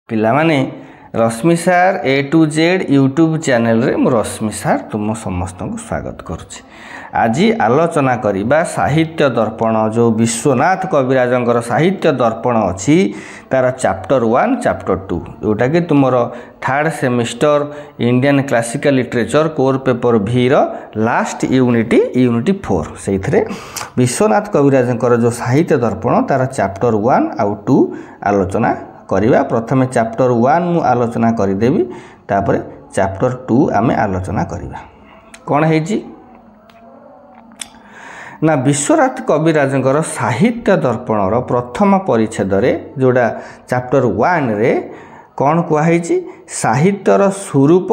पिलामाने रश्मि सार ए to Z YouTube channel रे मु रश्मि सार तुम समस्त को स्वागत करुच्ची। आज आलोचना करिबा साहित्य दर्पण जो विश्वनाथ कविराजंकर साहित्य दर्पण अच्छी तार चैप्टर 1 चैप्टर 2 जोटा कि तुम third semester Indian classical literature core paper भी लास्ट यूनिटी 4 से विश्वनाथ कविराजंकर जो साहित्य दर्पण तार चैप्टर 1 आउ 2 आलोचना करिबा। प्रथमे चैप्टर 1 मु आलोचना करिदेवी तापर चैप्टर 2 आमे आलोचना करिबा। कौन है ना विश्वनाथ कविराजंकर साहित्य दर्पणर प्रथम परिच्छेद रे जोड़ा चैप्टर 1 रे कौन कुहाई साहित्यर स्वरूप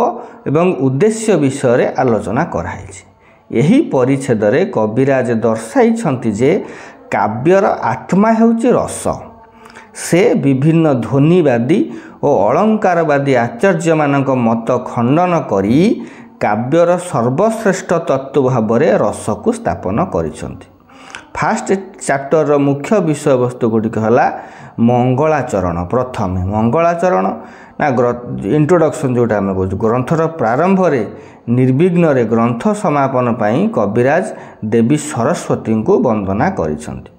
एवं उद्देश्य विषय रे आलोचना कराई। यही परिच्छेद रे कविराज दर्शाई जे काव्यर आत्मा हेउची रस। से विभिन्न ध्वनिवादी और अलंकारवादी आचार्य मानक मत खंडन करी काव्यर सर्वश्रेष्ठ तत्व भाव में रस को स्थापन करिसेंति। फास्ट चैप्टर मुख्य विषय वस्तु गुड़िक है मंगलाचरण। प्रथम मंगलाचरण ना इंट्रोडक्शन जोटा आम कहूँ ग्रंथर प्रारंभ रे निर्विघ्न रे ग्रंथ समापन पाई कविराज देवी सरस्वती को वंदना करिसेंति।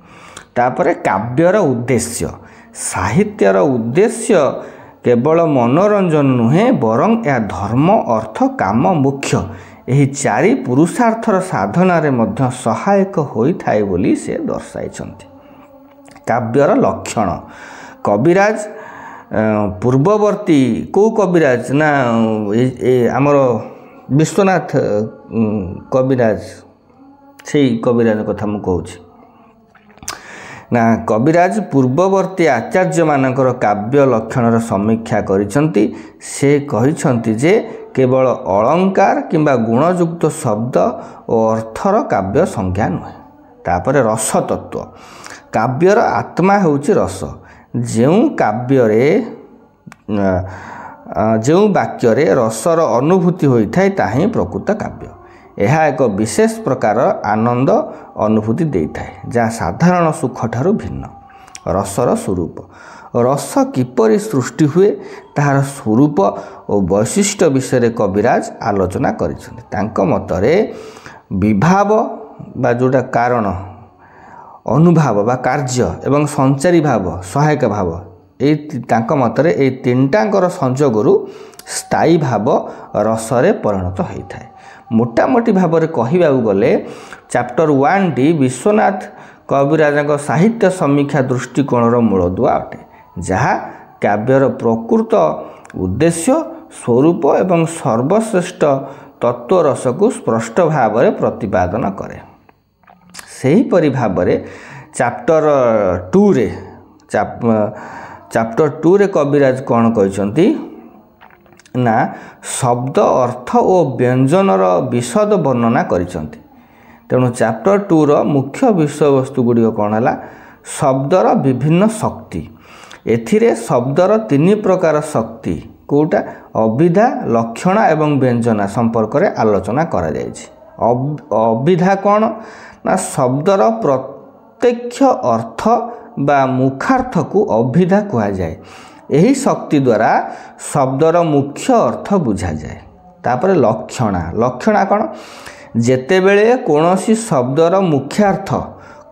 तापरे काव्यर उद्देश्य साहित्यर उद्देश्य केवल मनोरंजन नुहे बरं यह धर्म अर्थ काम मुख्य यही चारि पुरुषार्थर साधना रे मध्य सहायक होइथाय बोली से दर्शाइछन्ति। काव्यर लक्षण कविराज पूर्ववर्ती को कविराज ना आमर विश्वनाथ कविराज से कविराज कथा मु कहूँ ना कविराज पूर्ववर्ती आचार्य मानकर काव्य लक्षणर समीक्षा करिसंति। से कहिसंति जे केवल अलंकार किंबा गुणयुक्त शब्द और अर्थर काव्य संज्ञा नुहे। तापर रस तत्व काव्यर आत्मा हेउची रस। जेउ काव्य रे जेउ वाक्य रे रसर अनुभूति होइथाय ताही प्रकृत काव्य। यह एक विशेष प्रकार आनंद अनुभूति देइथाय जहाँ साधारण सुख ठारू भिन्न। रसर स्वरूप रस किपरि सृष्टि हुए तार स्वरूप और वैशिष्ट्य विषय कविराज आलोचना करिसेंति। तांको मतरे विभाव बा जोटा कारण अनुभाव बा कार्य एवं संचारी भाव सहायक भाव तांको मतरे ए तीनटांकर संजोगरु स्थायी भाव रसरे परिणत होइथाय। मोटामोटी भाव में कहवा गले चैप्टर 1 टी विश्वनाथ कविराजक साहित्य समीक्षा दृष्टिकोणर मूलदुआ अटे जहाँ काव्यर प्रकृत उद्देश्य स्वरूप एवं सर्वश्रेष्ठ तत्व रस को स्पष्ट भाव में प्रतिपादन करे। सेहीपरि भाव में चैप्टर 2 रे चैप्टर 2 रे कविराज कौन कहते ना शब्द अर्थ और व्यंजनर विशद वर्णना करिसेंति। तेणु चैप्टर 2 रो मुख्य विषय वस्तु गुड़िक कौन है शब्दर विभिन्न शक्ति। एथिरे शब्दर 3 प्रकार शक्ति कोटा अभिधा लक्षण एवं व्यंजना संपर्क रे आलोचना करा जायछि। अभिधा कौन ना शब्दर प्रत्यक्ष अर्थ बा मुखार्थ को अभिधा कहा जाए। यही शक्ति द्वारा शब्दर मुख्य अर्थ बुझा जाए। तापर लक्षणा लक्षणा कौन जेतेबेले कोनोसी शब्दर मुख्यार्थ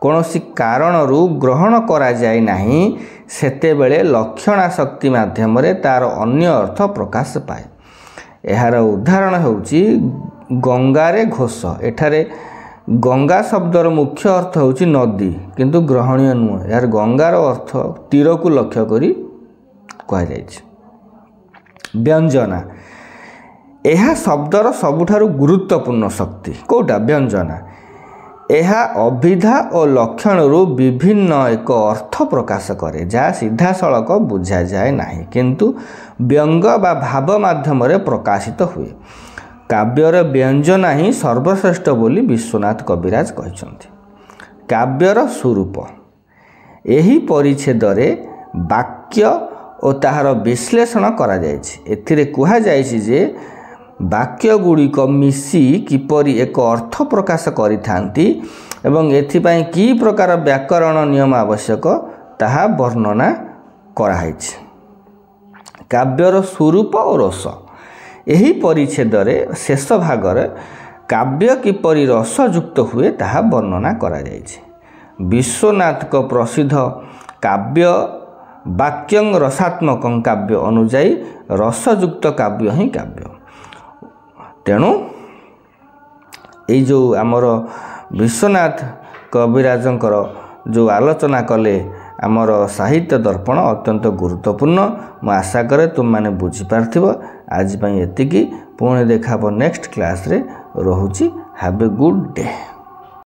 कोनोसी कारणरू ग्रहण करा जाए नाही सेतेबेले लक्षणा शक्ति माध्यम रे तार अन्य अर्थ प्रकाश पाए। एहार उदाहरण होउची गंगारे घोष। एठारे गंगा शब्दर मुख्य अर्थ होउची नदी किंतु ग्रहणीय नुह। यार गंगार अर्थ तीर को लक्ष्य करी कह जाए। व्यंजना यह शब्दर सबुठारु गुरुत्वपूर्ण शक्ति कोटा व्यंजना। यह अभिधा और लक्षण विभिन्न एक अर्थ प्रकाश करे जहाँ सीधा सड़क बुझा जाए नहीं किंतु व्यंग बा भाव माध्यम प्रकाशित हुए। काव्यर व्यंजना ही सर्वश्रेष्ठ बोली विश्वनाथ कविराज कहते। काव्यर स्वरूप यही परिच्छेद रे वाक्य और ताहार विश्लेषण करा जायछि। एथिरे कुहा जायछि जे वाक्य गुड़िक मिसी किपरि एक अर्थ प्रकाश करिथांती एवं एथिपाई की प्रकार व्याकरण नियम आवश्यक ताहा वर्णना कराइछि। କାବ୍ୟର ସ୍ୱରୂପ ଓ ରସ। ଏହି ପରିଚ୍ଛେଦରେ ଶେଷ ଭାଗରେ କାବ୍ୟ କିପରି ରସଯୁକ୍ତ ହୁଏ ତାହା ବର୍ଣ୍ଣନା କରାଯାଇଛି। ବିଶ୍ୱନାଥଙ୍କ ପ୍ରସିଦ୍ଧ କାବ୍ୟ ବାକ୍ୟଂ ରସାତ୍ମକଂ କାବ୍ୟ ଅନୁଯାୟୀ ରସଯୁକ୍ତ କାବ୍ୟ ହିଁ କାବ୍ୟ। ତେଣୁ ଏଇ ଯେଉଁ ଆମର ବିଶ୍ୱନାଥ କବିରାଜଙ୍କର ଯେଉଁ ଆଲୋଚନା କଲେ ଆମର ସାହିତ୍ୟ ଦର୍ପଣ ଅତ୍ୟନ୍ତ ଗୁରୁତ୍ୱପୂର୍ଣ୍ଣ। ମୁଁ ଆଶା କରେ ତୁମମାନେ ବୁଝିପାରିଥିବ। ଆଜି ପାଇଁ ଏତିକି। ପୁଣି ଦେଖା ହେବ ନେକ୍ସଟ କ୍ଲାସ୍ରେ। ରହୁଛି। Have A good day.